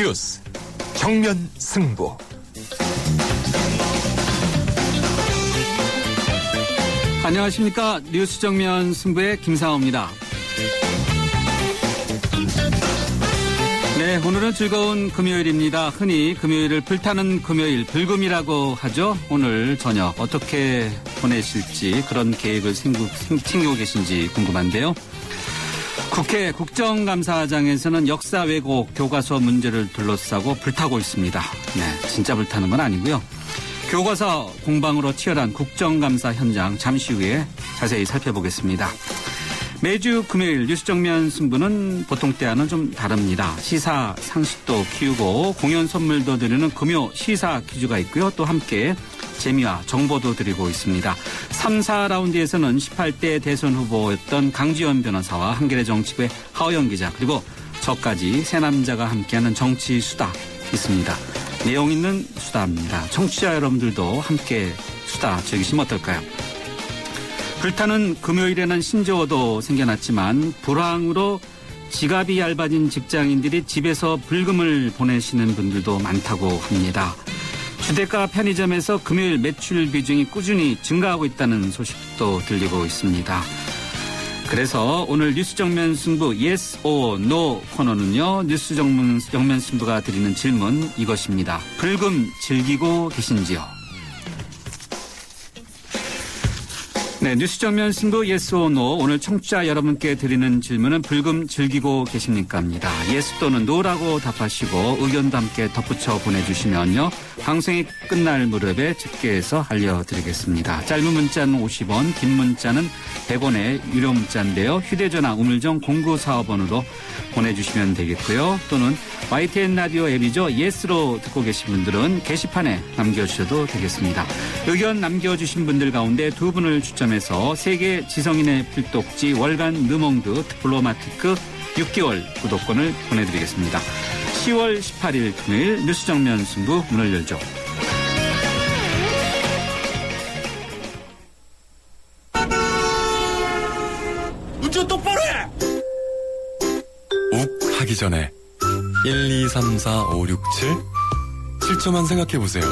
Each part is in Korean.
뉴스 정면 승부. 안녕하십니까. 뉴스 정면 승부의 김상호입니다. 네, 오늘은 즐거운 금요일입니다. 흔히 금요일을 불타는 금요일, 불금이라고 하죠. 오늘 저녁 어떻게 보내실지, 그런 계획을 챙기고 계신지 궁금한데요. 국회 국정감사장에서는 역사 왜곡 교과서 문제를 둘러싸고 불타고 있습니다. 네, 진짜 불타는 건 아니고요. 교과서 공방으로 치열한 국정감사 현장 잠시 후에 자세히 살펴보겠습니다. 매주 금요일 뉴스 정면 승부는 보통 때와는 좀 다릅니다. 시사 상식도 키우고 공연 선물도 드리는 금요 시사 퀴즈가 있고요. 또 함께 재미와 정보도 드리고 있습니다. 3, 4라운드에서는 18대 대선 후보였던 강지원 변호사와 한겨레 정치부의 하호영 기자, 그리고 저까지 세 남자가 함께하는 정치 수다 있습니다. 내용 있는 수다입니다. 청취자 여러분들도 함께 수다 즐기시면 어떨까요? 불타는 금요일에는 신조어도 생겨났지만 불황으로 지갑이 얇아진 직장인들이 집에서 불금을 보내시는 분들도 많다고 합니다. 주택가 편의점에서 금요일 매출 비중이 꾸준히 증가하고 있다는 소식도 들리고 있습니다. 그래서 오늘 뉴스 정면 승부 Yes or No 코너는요. 뉴스 정면 승부가 드리는 질문 이것입니다. 불금 즐기고 계신지요? 네, 뉴스 정면 승부 Yes or No. 오늘 청취자 여러분께 드리는 질문은 불금 즐기고 계십니까?입니다. Yes 또는 No라고 답하시고 의견도 함께 덧붙여 보내주시면요. 방송이 끝날 무렵에 집계해서 알려드리겠습니다. 짧은 문자는 50원, 긴 문자는 100원의 유료 문자인데요. 휴대전화 우물정 0945번으로 보내주시면 되겠고요. 또는 YTN 라디오 앱이죠. Yes로 듣고 계신 분들은 게시판에 남겨주셔도 되겠습니다. 의견 남겨주신 분들 가운데 두 분을 추첨해서 세계 지성인의 필독지 월간 르몽드 디플로마티크 6개월 구독권을 보내드리겠습니다. 10월 18일 금요일 뉴스 정면 승부 문을 열죠. 운전 똑바로 해! 욱 하기 전에 1, 2, 3, 4, 5, 6, 7 7초만 생각해보세요.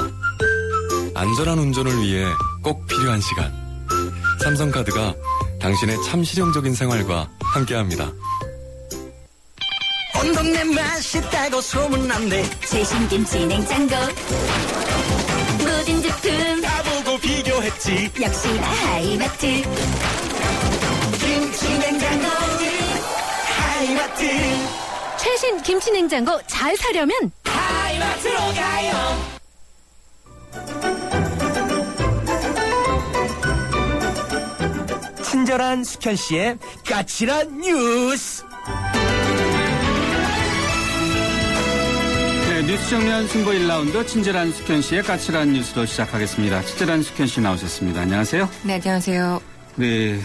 안전한 운전을 위해 꼭 필요한 시간. 삼성카드가 당신의 참 실용적인 생활과 함께합니다. 온 동네 맛있다고 소문났네. 최신 김치 냉장고 모든 제품 나보고 비교했지. 역시나 하이마트. 김치 냉장고 하이마트. 최신 김치 냉장고 잘 사려면 하이마트로 가요. 친절한 숙현 씨의 까칠한 뉴스. 네, 뉴스 정면 승부 1라운드 친절한 숙현 씨의 까칠한 뉴스로 시작하겠습니다. 친절한 숙현 씨 나오셨습니다. 안녕하세요. 네, 안녕하세요. 네,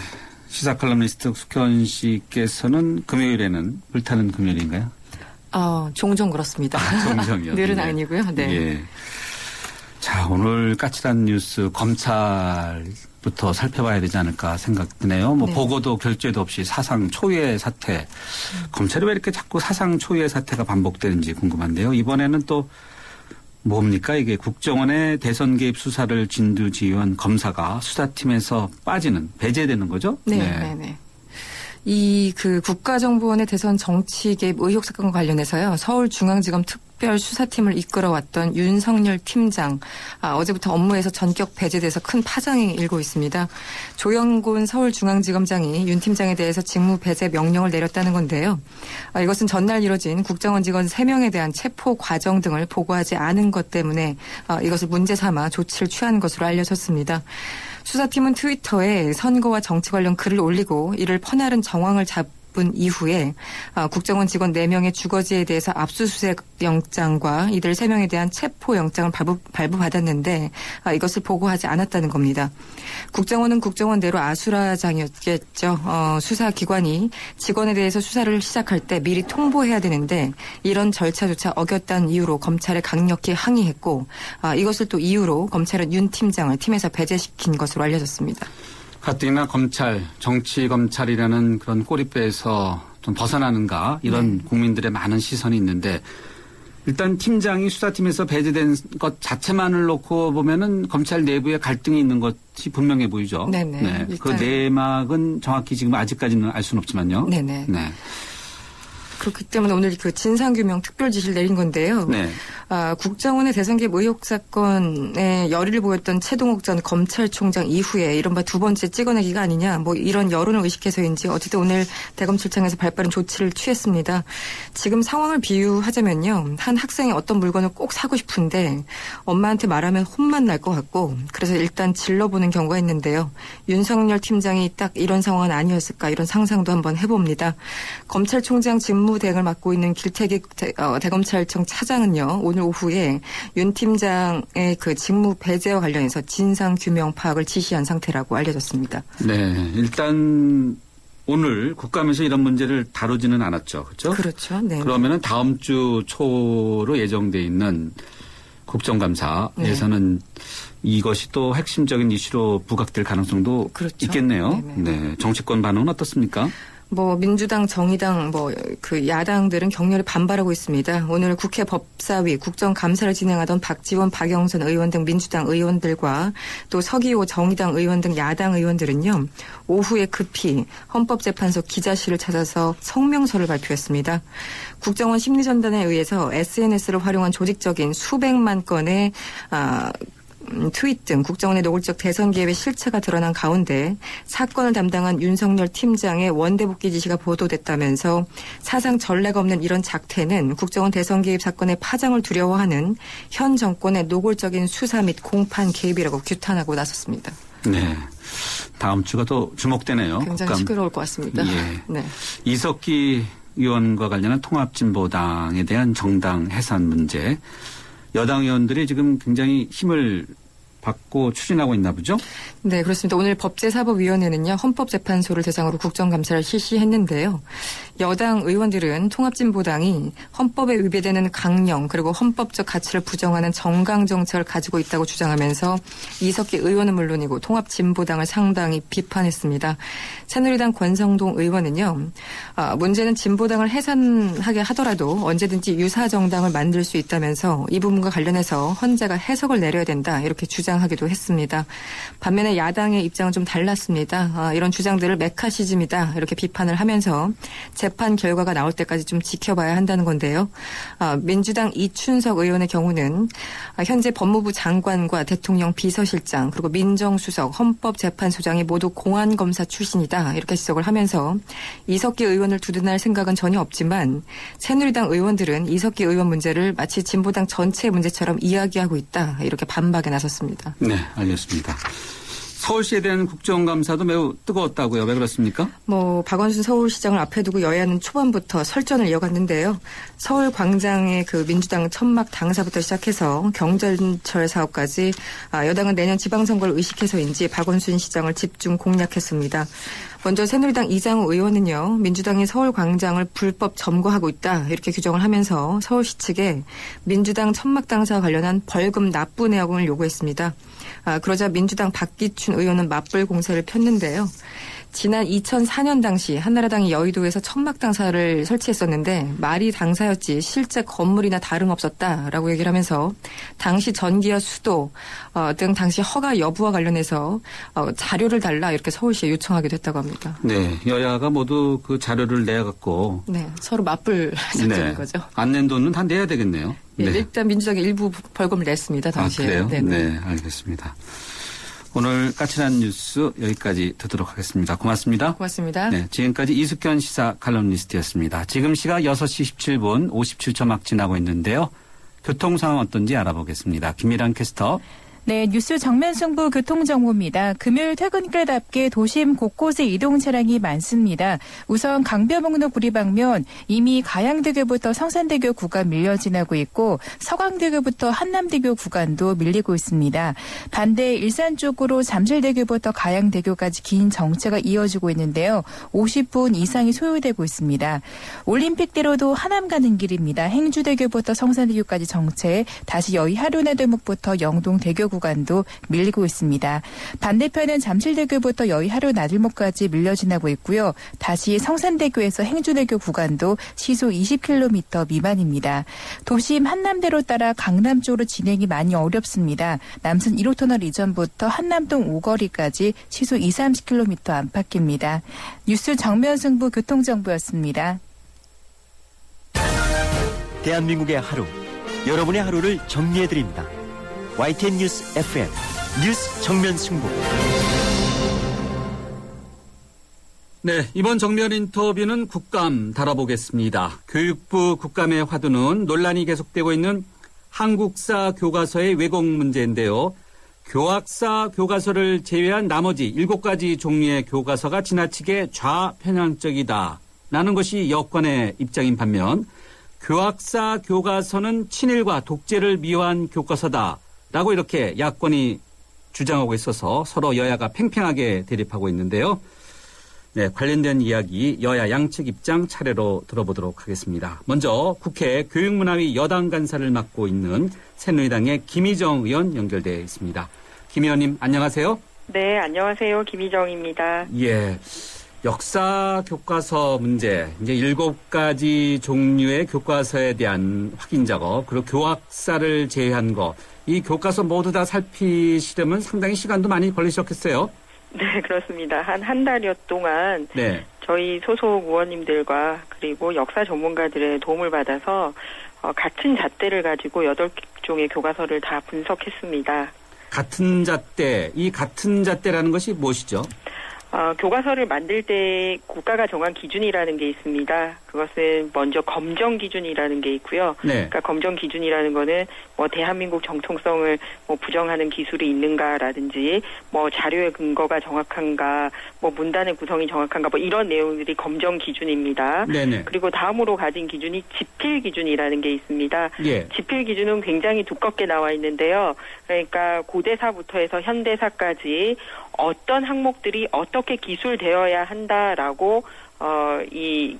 시사 칼럼니스트 숙현 씨께서는 금요일에는 불타는 금요일인가요? 종종 그렇습니다. 종종이요. 늘은 네. 아니고요. 네. 예. 자, 오늘 까칠한 뉴스 검찰부터 살펴봐야 되지 않을까 생각드네요. 뭐 네. 보고도 결재도 없이 사상 초유의 사태. 검찰이 왜 이렇게 자꾸 사상 초유의 사태가 반복되는지 궁금한데요. 이번에는 또 뭡니까? 이게 국정원의 대선 개입 수사를 진두지휘한 검사가 수사팀에서 빠지는, 배제되는 거죠? 네, 네, 네. 국가정보원의 대선 정치 개입 의혹 사건과 관련해서요. 서울중앙지검 특별수사팀을 이끌어왔던 윤석열 팀장, 어제부터 업무에서 전격 배제돼서 큰 파장이 일고 있습니다. 조영곤 서울중앙지검장이 윤 팀장에 대해서 직무 배제 명령을 내렸다는 건데요. 이것은 전날 이뤄진 국정원 직원 3명에 대한 체포 과정 등을 보고하지 않은 것 때문에 이것을 문제 삼아 조치를 취한 것으로 알려졌습니다. 수사팀은 트위터에 선거와 정치 관련 글을 올리고 이를 퍼나른 정황을 잡은 이후에 국정원 직원 4명의 주거지에 대해서 압수수색 영장과 이들 3명에 대한 체포 영장을 발부받았는데 이것을 보고하지 않았다는 겁니다. 국정원은 국정원대로 아수라장이었겠죠. 수사기관이 직원에 대해서 수사를 시작할 때 미리 통보해야 되는데 이런 절차조차 어겼다는 이유로 검찰에 강력히 항의했고 이것을 또 이유로 검찰은 윤 팀장을 팀에서 배제시킨 것으로 알려졌습니다. 가뜩이나 검찰, 정치검찰이라는 그런 꼬리배에서 좀 벗어나는가 이런 국민들의 많은 시선이 있는데 일단 팀장이 수사팀에서 배제된 것 자체만을 놓고 보면은 검찰 내부에 갈등이 있는 것이 분명해 보이죠. 네네. 네. 그 일단- 내막은 정확히 지금 아직까지는 알 수는 없지만요. 네네. 네. 그렇기 때문에 오늘 그 진상규명 특별 지시를 내린 건데요. 네. 국정원의 대선개입 의혹 사건에 열의를 보였던 최동욱 전 검찰총장 이후에 이른바 두 번째 찍어내기가 아니냐, 뭐 이런 여론을 의식해서인지 어쨌든 오늘 대검찰청에서 발빠른 조치를 취했습니다. 지금 상황을 비유하자면요, 한 학생이 어떤 물건을 꼭 사고 싶은데 엄마한테 말하면 혼만 날 것 같고, 그래서 일단 질러보는 경우가 있는데요. 윤석열 팀장이 딱 이런 상황은 아니었을까, 이런 상상도 한번 해봅니다. 검찰총장 직무 대행을 맡고 있는 길태기 대검찰청 차장은요, 오늘 오후에 윤 팀장의 그 직무 배제와 관련해서 진상 규명 파악을 지시한 상태라고 알려졌습니다. 네. 일단 오늘 국감에서 이런 문제를 다루지는 않았죠. 그렇죠? 그렇죠. 네. 그러면은 다음 주 초로 예정돼 있는 국정감사에서는 이것이 또 핵심적인 이슈로 부각될 가능성도 그렇죠. 있겠네요. 네네. 네. 정치권 반응은 어떻습니까? 뭐 민주당, 정의당, 뭐 그 야당들은 격렬히 반발하고 있습니다. 오늘 국회 법사위 국정감사를 진행하던 박지원, 박영선 의원 등 민주당 의원들과 또 서기호 정의당 의원 등 야당 의원들은요, 오후에 급히 헌법재판소 기자실을 찾아서 성명서를 발표했습니다. 국정원 심리전단에 의해서 SNS를 활용한 조직적인 수백만 건의 트윗 등 국정원의 노골적 대선 개입의 실체가 드러난 가운데 사건을 담당한 윤석열 팀장의 원대복귀 지시가 보도됐다면서 사상 전례가 없는 이런 작태는 국정원 대선 개입 사건의 파장을 두려워하는 현 정권의 노골적인 수사 및 공판 개입이라고 규탄하고 나섰습니다. 네. 다음 주가 또 주목되네요. 굉장히 국감. 시끄러울 것 같습니다. 예. 네. 이석기 의원과 관련한 통합진보당에 대한 정당 해산 문제. 여당 의원들이 지금 굉장히 힘을 받고 추진하고 있나 보죠? 네, 그렇습니다. 오늘 법제사법위원회는요, 헌법재판소를 대상으로 국정감사를 실시했는데요. 여당 의원들은 통합진보당이 헌법에 위배되는 강령 그리고 헌법적 가치를 부정하는 정강 정책을 가지고 있다고 주장하면서 이석기 의원은 물론이고 통합진보당을 상당히 비판했습니다. 새누리당 권성동 의원은요, 문제는 진보당을 해산하게 하더라도 언제든지 유사정당을 만들 수 있다면서 이 부분과 관련해서 헌재가 해석을 내려야 된다, 이렇게 주장하기도 했습니다. 반면에 야당의 입장은 좀 달랐습니다. 이런 주장들을 메카시즘이다, 이렇게 비판을 하면서 재판 결과가 나올 때까지 좀 지켜봐야 한다는 건데요. 민주당 이춘석 의원의 경우는 현재 법무부 장관과 대통령 비서실장 그리고 민정수석 헌법재판소장이 모두 공안검사 출신이다, 이렇게 지적을 하면서 이석기 의원을 두둔할 생각은 전혀 없지만 새누리당 의원들은 이석기 의원 문제를 마치 진보당 전체 문제처럼 이야기하고 있다, 이렇게 반박에 나섰습니다. 네, 알겠습니다. 서울시에 대한 국정감사도 매우 뜨거웠다고요. 왜 그렇습니까? 박원순 서울시장을 앞에 두고 여야는 초반부터 설전을 이어갔는데요. 서울 광장의 그 민주당 천막 당사부터 시작해서 경전철 사업까지 여당은 내년 지방선거를 의식해서인지 박원순 시장을 집중 공략했습니다. 먼저 새누리당 이장우 의원은요, 민주당이 서울 광장을 불법 점거하고 있다, 이렇게 규정을 하면서 서울시 측에 민주당 천막 당사와 관련한 벌금 납부 내역을 요구했습니다. 그러자 민주당 박기춘 의원은 맞불 공세를 폈는데요. 지난 2004년 당시 한나라당이 여의도에서 천막 당사를 설치했었는데 말이 당사였지 실제 건물이나 다름없었다라고 얘기를 하면서 당시 전기와 수도 등 당시 허가 여부와 관련해서 자료를 달라, 이렇게 서울시에 요청하기도 했다고 합니다. 네, 여야가 모두 그 자료를 내갖고 네, 서로 맞불 작전인 거죠. 안 낸 돈은 다 내야 되겠네요. 예, 네. 일단 민주당이 일부 벌금을 냈습니다, 당시에. 그래요? 네네. 네, 알겠습니다. 오늘 까칠한 뉴스 여기까지 듣도록 하겠습니다. 고맙습니다. 고맙습니다. 네, 지금까지 이숙현 시사 칼럼니스트였습니다. 지금 시각 6시 17분 57초 막 지나고 있는데요. 교통 상황 어떤지 알아보겠습니다. 김미란 캐스터. 네, 뉴스 정면 승부 교통정보입니다. 금요일 퇴근길답게 도심 곳곳에 이동 차량이 많습니다. 우선 강변북로 구리 방면 이미 가양대교부터 성산대교 구간 밀려 지나고 있고 서강대교부터 한남대교 구간도 밀리고 있습니다. 반대 일산 쪽으로 잠실대교부터 가양대교까지 긴 정체가 이어지고 있는데요. 50분 이상이 소요되고 있습니다. 올림픽대로도 하남 가는 길입니다. 행주대교부터 성산대교까지 정체, 다시 여의 하륜의 대목부터 영동대교 구간도 밀리고 있습니다. 반대편은 잠실대교부터 여의 하루 나들목까지 밀려 지나고 있고요. 다시 성산대교에서 행주대교 구간도 시속 20km 미만입니다. 도심 한남대로 따라 강남 쪽으로 진행이 많이 어렵습니다. 남순 1호 터널 이전부터 한남동 오거리까지 시속 20-30km 안팎입니다. 뉴스 정면 승부 교통정보였습니다. 대한민국의 하루, 여러분의 하루를 정리해드립니다. YTN 뉴스 FM 뉴스 정면 승부. 네, 이번 정면 인터뷰는 국감 다뤄보겠습니다. 교육부 국감의 화두는 논란이 계속되고 있는 한국사 교과서의 왜곡 문제인데요. 교학사 교과서를 제외한 나머지 7가지 종류의 교과서가 지나치게 좌편향적이다라는 것이 여권의 입장인 반면 교학사 교과서는 친일과 독재를 미화한 교과서다라고 이렇게 야권이 주장하고 있어서 서로 여야가 팽팽하게 대립하고 있는데요. 네, 관련된 이야기 여야 양측 입장 차례로 들어보도록 하겠습니다. 먼저 국회 교육문화위 여당 간사를 맡고 있는 새누리당의 김희정 의원 연결되어 있습니다. 김 의원님 안녕하세요. 네, 안녕하세요. 김희정입니다. 예, 역사 교과서 문제, 이제 7가지 종류의 교과서에 대한 확인 작업, 그리고 교학사를 제외한 거, 이 교과서 모두 다 살피시려면 상당히 시간도 많이 걸리셨겠어요? 네, 그렇습니다. 한 달여 동안 네. 저희 소속 의원님들과 그리고 역사 전문가들의 도움을 받아서 같은 잣대를 가지고 8종의 교과서를 다 분석했습니다. 같은 잣대, 이 같은 잣대라는 것이 무엇이죠? 교과서를 만들 때 국가가 정한 기준이라는 게 있습니다. 그것은 먼저 검정 기준이라는 게 있고요. 네. 그러니까 검정 기준이라는 거는 뭐 대한민국 정통성을 뭐 부정하는 기술이 있는가라든지 뭐 자료의 근거가 정확한가, 뭐 문단의 구성이 정확한가, 뭐 이런 내용들이 검정 기준입니다. 네네. 그리고 다음으로 가진 기준이 지필 기준이라는 게 있습니다. 예. 지필 기준은 굉장히 두껍게 나와 있는데요. 그러니까 고대사부터 해서 현대사까지 어떤 항목들이 어떻게 기술되어야 한다라고 이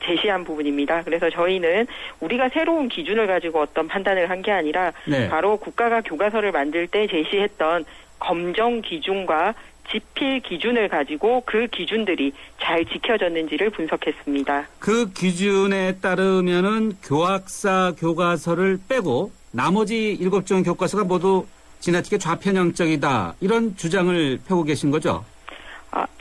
제시한 부분입니다. 그래서 저희는 우리가 새로운 기준을 가지고 어떤 판단을 한 게 아니라 네. 바로 국가가 교과서를 만들 때 제시했던 검정 기준과 지필 기준을 가지고 그 기준들이 잘 지켜졌는지를 분석했습니다. 그 기준에 따르면은 교학사 교과서를 빼고 나머지 7종 교과서가 모두 지나치게 좌편향적이다, 이런 주장을 펴고 계신 거죠?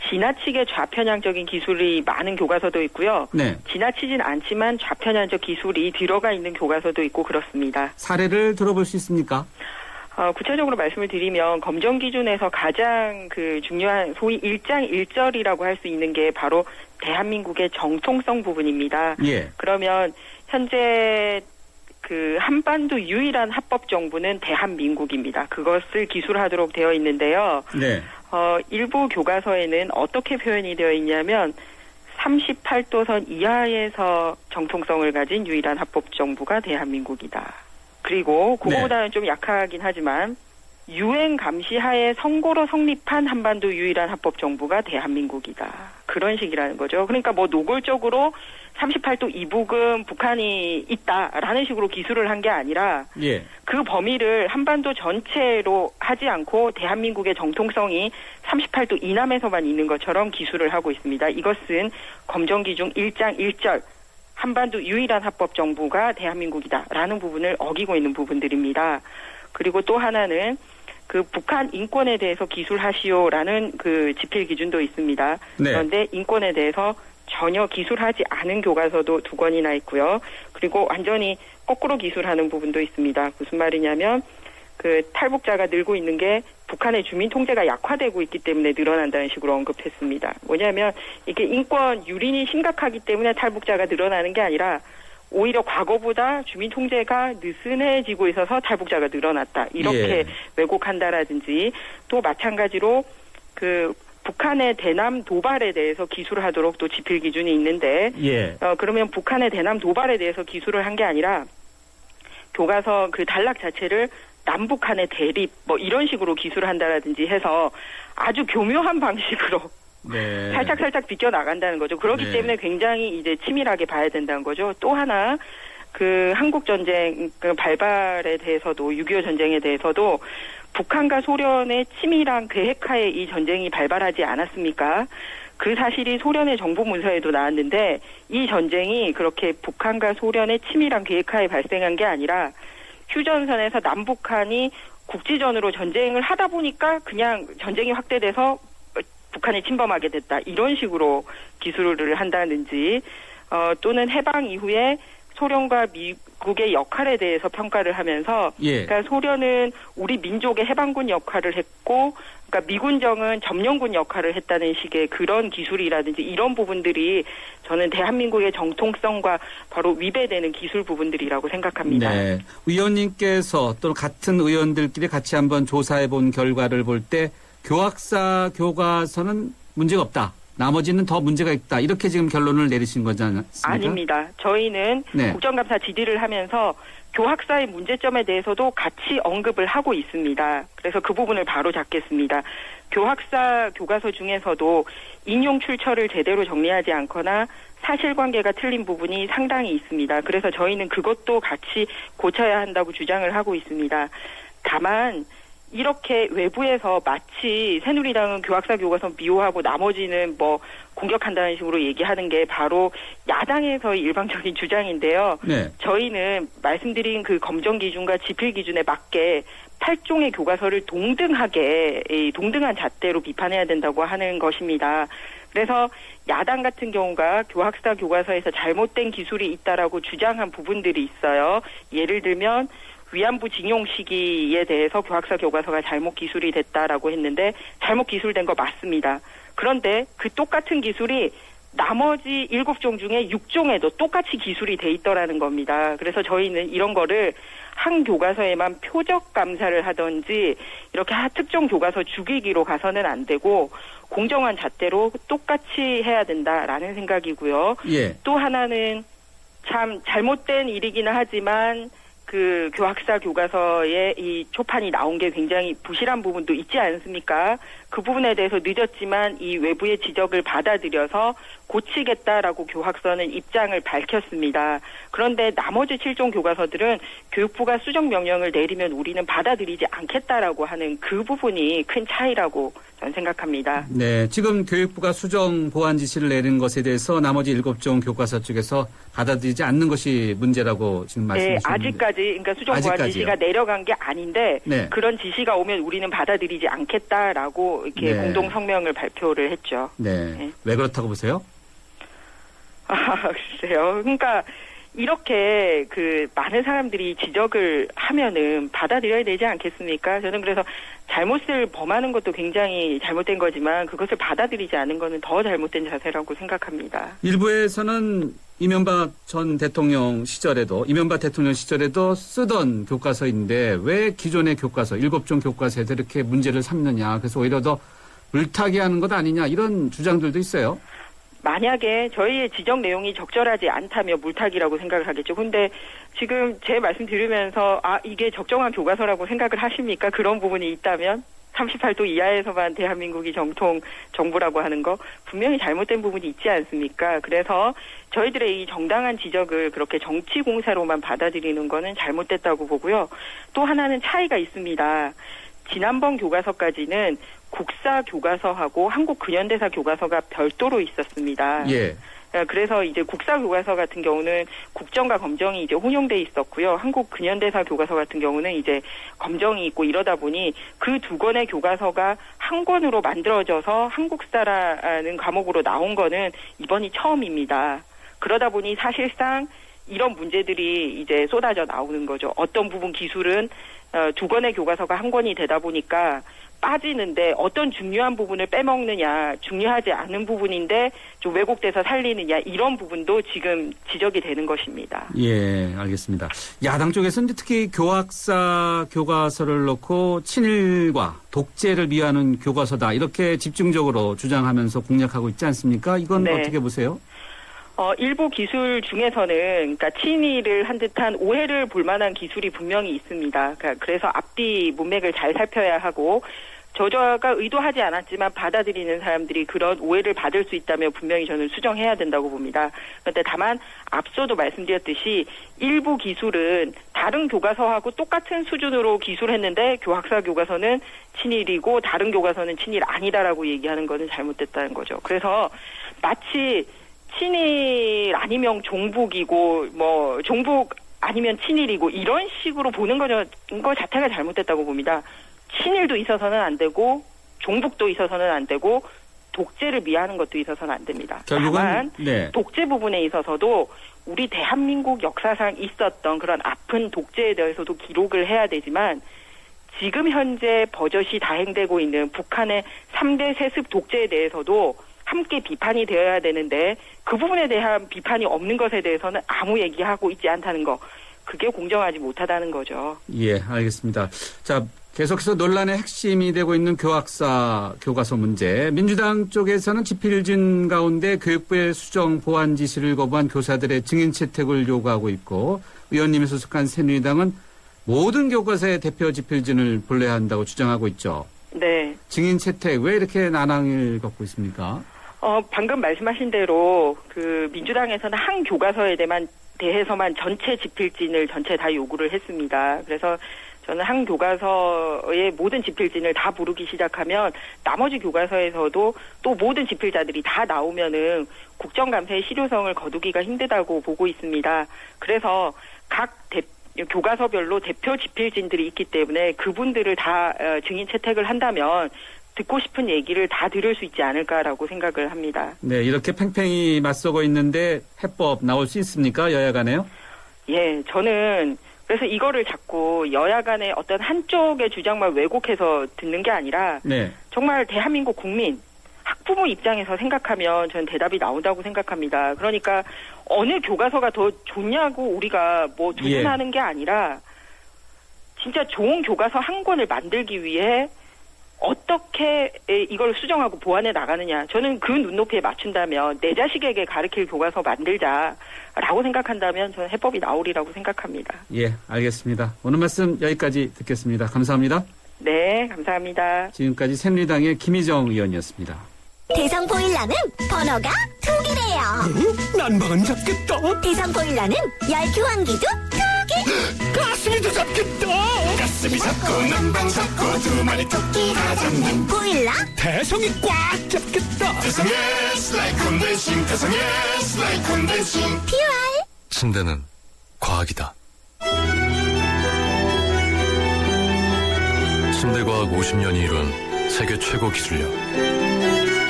지나치게 좌편향적인 기술이 많은 교과서도 있고요. 네. 지나치진 않지만 좌편향적 기술이 들어가 있는 교과서도 있고 그렇습니다. 사례를 들어볼 수 있습니까? 구체적으로 말씀을 드리면 검정 기준에서 가장 중요한 소위 1장 1절이라고 할 수 있는 게 바로 대한민국의 정통성 부분입니다. 예. 그러면 현재 한반도 유일한 합법 정부는 대한민국입니다. 그것을 기술하도록 되어 있는데요. 네. 일부 교과서에는 어떻게 표현이 되어 있냐면 38도선 이하에서 정통성을 가진 유일한 합법 정부가 대한민국이다. 그리고 그거보다는 좀 약하긴 하지만 유엔 감시하에 선고로 성립한 한반도 유일한 합법 정부가 대한민국이다. 그런 식이라는 거죠. 그러니까 뭐 노골적으로 38도 이북은 북한이 있다라는 식으로 기술을 한 게 아니라 예. 그 범위를 한반도 전체로 하지 않고 대한민국의 정통성이 38도 이남에서만 있는 것처럼 기술을 하고 있습니다. 이것은 검정기준 1장 1절 한반도 유일한 합법 정부가 대한민국이다라는 부분을 어기고 있는 부분들입니다. 그리고 또 하나는 북한 인권에 대해서 기술하시오라는 지필 기준도 있습니다. 네. 그런데 인권에 대해서 전혀 기술하지 않은 교과서도 2권이나 있고요. 그리고 완전히 거꾸로 기술하는 부분도 있습니다. 무슨 말이냐면 탈북자가 늘고 있는 게 북한의 주민 통제가 약화되고 있기 때문에 늘어난다는 식으로 언급했습니다. 뭐냐면 이게 인권 유린이 심각하기 때문에 탈북자가 늘어나는 게 아니라 오히려 과거보다 주민 통제가 느슨해지고 있어서 탈북자가 늘어났다. 이렇게 예. 왜곡한다라든지 또 마찬가지로 북한의 대남 도발에 대해서 기술하도록 또 지필 기준이 있는데 예. 그러면 북한의 대남 도발에 대해서 기술을 한 게 아니라 교과서 단락 자체를 남북한의 대립 뭐 이런 식으로 기술을 한다라든지 해서 아주 교묘한 방식으로 네. 살짝 비껴 나간다는 거죠. 그렇기 네. 때문에 굉장히 이제 치밀하게 봐야 된다는 거죠. 또 하나 한국 전쟁 발발에 대해서도 6.25 전쟁에 대해서도 북한과 소련의 치밀한 계획하에 이 전쟁이 발발하지 않았습니까? 그 사실이 소련의 정보 문서에도 나왔는데 이 전쟁이 그렇게 북한과 소련의 치밀한 계획하에 발생한 게 아니라 휴전선에서 남북한이 국지전으로 전쟁을 하다 보니까 그냥 전쟁이 확대돼서 북한이 침범하게 됐다. 이런 식으로 기술을 한다든지 또는 해방 이후에 소련과 미국의 역할에 대해서 평가를 하면서 그러니까 소련은 우리 민족의 해방군 역할을 했고 그러니까 미군정은 점령군 역할을 했다는 식의 그런 기술이라든지 이런 부분들이 저는 대한민국의 정통성과 바로 위배되는 기술 부분들이라고 생각합니다. 네. 위원님께서 또는 같은 의원들끼리 같이 한번 조사해 본 결과를 볼 때 교학사 교과서는 문제가 없다. 나머지는 더 문제가 있다. 이렇게 지금 결론을 내리신 거지 않습니까? 아닙니다. 저희는 네. 국정감사 질의를 하면서 교학사의 문제점에 대해서도 같이 언급을 하고 있습니다. 그래서 그 부분을 바로 잡겠습니다. 교학사 교과서 중에서도 인용 출처를 제대로 정리하지 않거나 사실관계가 틀린 부분이 상당히 있습니다. 그래서 저희는 그것도 같이 고쳐야 한다고 주장을 하고 있습니다. 다만 이렇게 외부에서 마치 새누리당은 교학사 교과서 미워하고 나머지는 뭐 공격한다는 식으로 얘기하는 게 바로 야당에서의 일방적인 주장인데요. 네. 저희는 말씀드린 그 검정 기준과 지필 기준에 맞게 8종의 교과서를 동등하게 동등한 잣대로 비판해야 된다고 하는 것입니다. 그래서 야당 같은 경우가 교학사 교과서에서 잘못된 기술이 있다라고 주장한 부분들이 있어요. 예를 들면 위안부 징용 시기에 대해서 교학사 교과서가 잘못 기술이 됐다라고 했는데 잘못 기술된 거 맞습니다. 그런데 그 똑같은 기술이 나머지 7종 중에 6종에도 똑같이 기술이 돼 있더라는 겁니다. 그래서 저희는 이런 거를 한 교과서에만 표적 감사를 하든지 이렇게 특정 교과서 죽이기로 가서는 안 되고 공정한 잣대로 똑같이 해야 된다라는 생각이고요. 예. 또 하나는 참 잘못된 일이기는 하지만 그 교학사 교과서에 이 초판이 나온 게 굉장히 부실한 부분도 있지 않습니까? 그 부분에 대해서 늦었지만 이 외부의 지적을 받아들여서 고치겠다라고 교학서는 입장을 밝혔습니다. 그런데 나머지 7종 교과서들은 교육부가 수정 명령을 내리면 우리는 받아들이지 않겠다라고 하는 그 부분이 큰 차이라고 저는 생각합니다. 네, 지금 교육부가 수정 보완 지시를 내린 것에 대해서 나머지 7종 교과서 쪽에서 받아들이지 않는 것이 문제라고 지금 말씀하셨는데. 네, 아직까지 그러니까 수정 보완 아직까지요. 지시가 내려간 게 아닌데 네. 그런 지시가 오면 우리는 받아들이지 않겠다라고 이렇게 네. 공동 성명을 발표를 했죠. 네. 네. 왜 그렇다고 보세요? 글쎄요. 그러니까 이렇게 그 많은 사람들이 지적을 하면은 받아들여야 되지 않겠습니까? 저는 그래서 잘못을 범하는 것도 굉장히 잘못된 거지만 그것을 받아들이지 않은 거는 더 잘못된 자세라고 생각합니다. 일부에서는 이명박 대통령 시절에도 쓰던 교과서인데 왜 기존의 교과서 7종 교과서에서 이렇게 문제를 삼느냐. 그래서 오히려 더 물타기 하는 것 아니냐 이런 주장들도 있어요. 만약에 저희의 지적 내용이 적절하지 않다면 물타기라고 생각을 하겠죠. 근데 지금 제 말씀 들으면서 이게 적정한 교과서라고 생각을 하십니까? 그런 부분이 있다면 38도 이하에서만 대한민국이 정통 정부라고 하는 거 분명히 잘못된 부분이 있지 않습니까? 그래서 저희들의 이 정당한 지적을 그렇게 정치 공세로만 받아들이는 거는 잘못됐다고 보고요. 또 하나는 차이가 있습니다. 지난번 교과서까지는 국사 교과서하고 한국 근현대사 교과서가 별도로 있었습니다. 예. 그래서 이제 국사 교과서 같은 경우는 국정과 검정이 이제 혼용돼 있었고요. 한국 근현대사 교과서 같은 경우는 이제 검정이 있고 이러다 보니 그 두 권의 교과서가 한 권으로 만들어져서 한국사라는 과목으로 나온 거는 이번이 처음입니다. 그러다 보니 사실상 이런 문제들이 이제 쏟아져 나오는 거죠. 어떤 부분 기술은 두 권의 교과서가 한 권이 되다 보니까 빠지는데 어떤 중요한 부분을 빼먹느냐, 중요하지 않은 부분인데 좀 왜곡돼서 살리느냐 이런 부분도 지금 지적이 되는 것입니다. 예, 알겠습니다. 야당 쪽에서는 특히 교학사 교과서를 놓고 친일과 독재를 미화하는 교과서다 이렇게 집중적으로 주장하면서 공략하고 있지 않습니까? 이건 네. 어떻게 보세요? 일부 기술 중에서는 그러니까 친일을 한 듯한 오해를 볼 만한 기술이 분명히 있습니다. 그래서 앞뒤 문맥을 잘 살펴야 하고 저자가 의도하지 않았지만 받아들이는 사람들이 그런 오해를 받을 수 있다면 분명히 저는 수정해야 된다고 봅니다. 그런데 다만 앞서도 말씀드렸듯이 일부 기술은 다른 교과서하고 똑같은 수준으로 기술했는데 교학사 교과서는 친일이고 다른 교과서는 친일 아니다라고 얘기하는 것은 잘못됐다는 거죠. 그래서 마치 친일 아니면 종북이고 뭐 종북 아니면 친일이고 이런 식으로 보는 거 자체가 잘못됐다고 봅니다. 친일도 있어서는 안 되고 종북도 있어서는 안 되고 독재를 미화하는 것도 있어서는 안 됩니다. 다만 독재 부분에 있어서도 우리 대한민국 역사상 있었던 그런 아픈 독재에 대해서도 기록을 해야 되지만 지금 현재 버젓이 다행되고 있는 북한의 3대 세습 독재에 대해서도 함께 비판이 되어야 되는데 그 부분에 대한 비판이 없는 것에 대해서는 아무 얘기하고 있지 않다는 거. 그게 공정하지 못하다는 거죠. 예, 알겠습니다. 자, 계속해서 논란의 핵심이 되고 있는 교학사 교과서 문제. 민주당 쪽에서는 집필진 가운데 교육부의 수정 보완 지시를 거부한 교사들의 증인 채택을 요구하고 있고 의원님이 소속한 새누리당은 모든 교과서의 대표 집필진을 불러야 한다고 주장하고 있죠. 네. 증인 채택 왜 이렇게 난항을 겪고 있습니까? 방금 말씀하신 대로 그 민주당에서는 한 교과서에 대해서만 전체 집필진을 전체 다 요구를 했습니다. 그래서 저는 한 교과서의 모든 집필진을 다 부르기 시작하면 나머지 교과서에서도 또 모든 집필자들이 다 나오면은 국정감사의 실효성을 거두기가 힘들다고 보고 있습니다. 그래서 각 교과서별로 대표 집필진들이 있기 때문에 그분들을 다 증인 채택을 한다면 듣고 싶은 얘기를 다 들을 수 있지 않을까라고 생각을 합니다. 네, 이렇게 팽팽히 맞서고 있는데 해법 나올 수 있습니까? 여야 간에요? 예, 저는 그래서 이거를 자꾸 여야 간의 어떤 한쪽의 주장만 왜곡해서 듣는 게 아니라 정말 대한민국 국민, 학부모 입장에서 생각하면 저는 대답이 나온다고 생각합니다. 그러니까 어느 교과서가 더 좋냐고 우리가 뭐 도전하는 게 아니라 진짜 좋은 교과서 한 권을 만들기 위해 어떻게 이걸 수정하고 보완해 나가느냐. 저는 그 눈높이에 맞춘다면 내 자식에게 가르칠 교과서 만들자라고 생각한다면 저는 해법이 나오리라고 생각합니다. 예, 알겠습니다. 오늘 말씀 여기까지 듣겠습니다. 감사합니다. 네, 감사합니다. 지금까지 새누리당의 김희정 의원이었습니다. 대성 보일러는 번호가 2개래요. 난방은 잡겠다. 대성 보일러는 열 교환기도 2개. 가슴이 더 잡겠다. 가슴이 잡고 난방 잡고 두 마리 토끼가 잡는 보일러 대성이 꽉 잡겠다. 대성의 슬라이 컨덴싱. 대성의 슬라이 컨덴싱. PUR. 침대는 과학이다. 침대과학 50년이 이룬 세계 최고 기술력.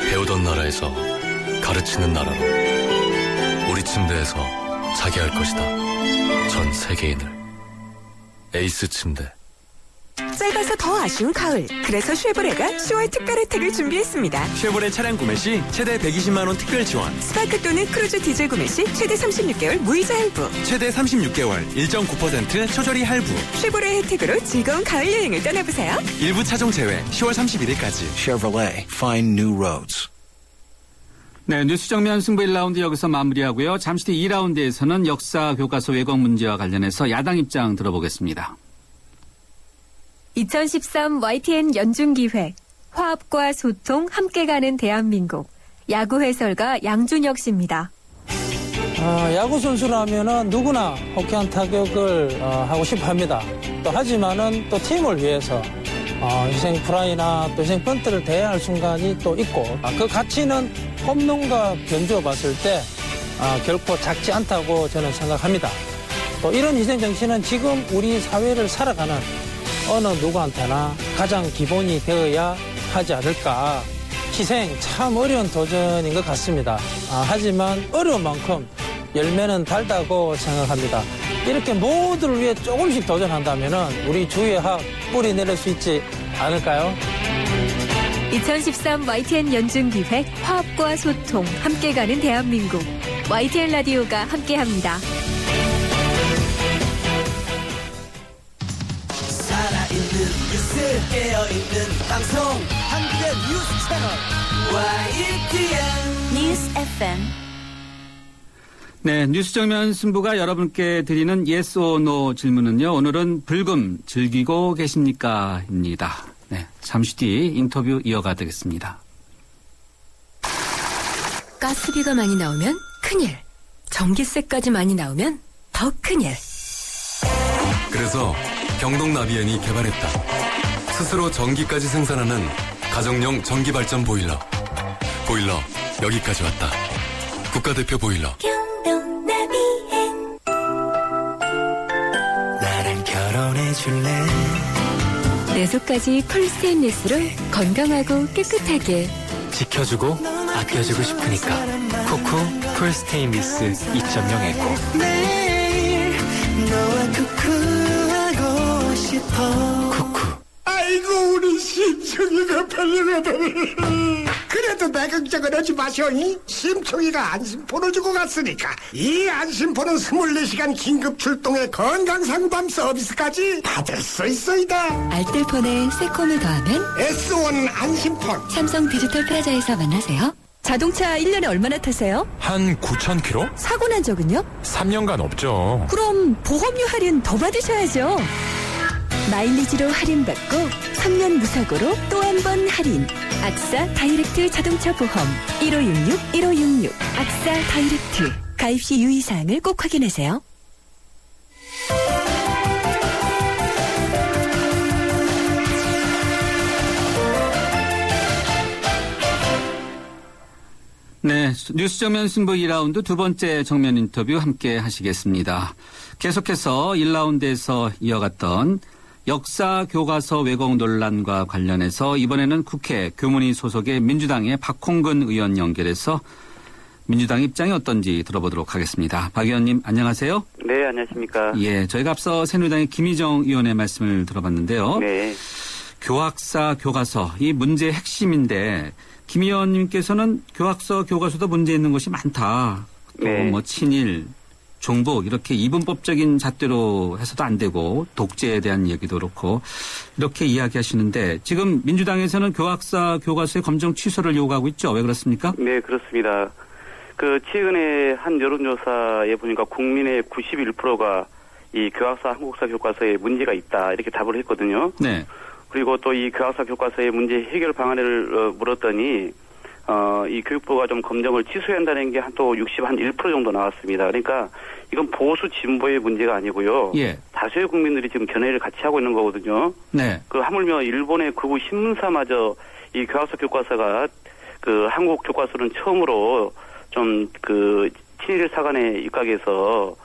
배우던 나라에서 가르치는 나라로 우리 침대에서 자기 할 것이다. 전 세계인을. 에이스 침대. 짧아서 더 아쉬운 가을. 그래서 쉐보레가 10월 특별 혜택을 준비했습니다. 쉐보레 차량 구매 시 최대 120만 원 특별 지원. 스파크 또는 크루즈 디젤 구매 시 최대 36개월 무이자 할부. 최대 36개월 1.9% 초저리 할부. 쉐보레 혜택으로 즐거운 가을 여행을 떠나보세요. 일부 차종 제외 10월 31일까지. Chevrolet. Find new roads. 네, 뉴스 정면 승부 1라운드 여기서 마무리하고요. 잠시 뒤 2라운드에서는 역사 교과서 왜곡 문제와 관련해서 야당 입장 들어보겠습니다. 2013 YTN 연중기획 화합과 소통 함께 가는 대한민국 야구 해설가 양준혁 씨입니다. 야구 선수라면은 누구나 호쾌한 타격을 하고 싶어 합니다. 또 하지만은 또 팀을 위해서 희생 프라이나 또 희생 번트를 대해야 할 순간이 또 있고 그 가치는 홈런과 변주어 봤을 때 결코 작지 않다고 저는 생각합니다. 또 이런 희생 정신은 지금 우리 사회를 살아가는 어느 누구한테나 가장 기본이 되어야 하지 않을까. 희생 참 어려운 도전인 것 같습니다. 하지만 어려운 만큼 열매는 달다고 생각합니다. 이렇게 모두를 위해 조금씩 도전한다면 우리 주위의 학 뿌리 내릴 수 있지 않을까요? 2013 YTN 연중기획 화합과 소통 함께 가는 대한민국 YTN 라디오가 함께합니다. 살아있는 뉴스 깨어있는 방송 한국의 뉴스 채널 YTN 뉴스 FM. 네, 뉴스 정면 승부가 여러분께 드리는 yes or no 질문은요. 오늘은 불금 즐기고 계십니까? 입니다. 네, 잠시 뒤 인터뷰 이어가 되겠습니다. 가스비가 많이 나오면 큰일. 전기세까지 많이 나오면 더 큰일. 그래서 경동나비엔이 개발했다. 스스로 전기까지 생산하는 가정용 전기발전 보일러. 보일러 여기까지 왔다. 국가대표 보일러. 경동나비엔 나랑 결혼해줄래? 내 속까지 풀 스테인리스로 건강하고 깨끗하게 지켜주고 아껴주고 싶으니까 쿠쿠 풀 스테인리스 2.0 에코. 매일 너와 쿠쿠하고 싶어. 쿠쿠. 아이고 우리 심청이가 팔려가다니. 그래도 내 걱정은 하지 마셔. 심청이가 안심폰을 주고 갔으니까 이 안심폰은 24시간 긴급 출동의 건강상담 서비스까지 받을 수 있어이다. 알뜰폰에 새콤을 더하면 S1 안심폰. 삼성 디지털 프라자에서 만나세요. 자동차 1년에 얼마나 타세요? 한 9,000km? 사고 난 적은요? 3년간 없죠. 그럼 보험료 할인 더 받으셔야죠. 마일리지로 할인받고 3년 무사고로 또 한 번 할인. 악사 다이렉트 자동차 보험 1566 악사 다이렉트. 가입 시 유의사항을 꼭 확인하세요. 네, 뉴스 정면 승부 2라운드 두 번째 정면 인터뷰 함께 하시겠습니다. 계속해서 1라운드에서 이어갔던 역사 교과서 왜곡 논란과 관련해서 이번에는 국회 교문위 소속의 민주당의 박홍근 의원 연결해서 민주당 입장이 어떤지 들어보도록 하겠습니다. 박 의원님 안녕하세요. 네, 안녕하십니까. 예, 저희가 앞서 새누리당의 김희정 의원의 말씀을 들어봤는데요. 네. 교학사 교과서 이 문제의 핵심인데 김 의원님께서는 교학서 교과서도 문제 있는 것이 많다. 또 네. 뭐 친일, 종북 이렇게 이분법적인 잣대로 해서도 안 되고 독재에 대한 얘기도 그렇고 이렇게 이야기하시는데 지금 민주당에서는 교학사 교과서의 검정 취소를 요구하고 있죠. 왜 그렇습니까? 네, 그렇습니다. 최근에 한 여론조사에 보니까 국민의 91%가 이 교학사 한국사 교과서에 문제가 있다 이렇게 답을 했거든요. 네. 그리고 또 이 교학사 교과서의 문제 해결 방안을 물었더니 이 교육부가 좀 검정을 취소해야 한다는 게 또 61% 정도 나왔습니다. 그러니까 이건 보수 진보의 문제가 아니고요. 예. 다수의 국민들이 지금 견해를 같이 하고 있는 거거든요. 네. 하물며 일본의 극우 신문사마저 이 교학서 교과서가 한국 교과서는 처음으로 좀 친일 사관에 입각해서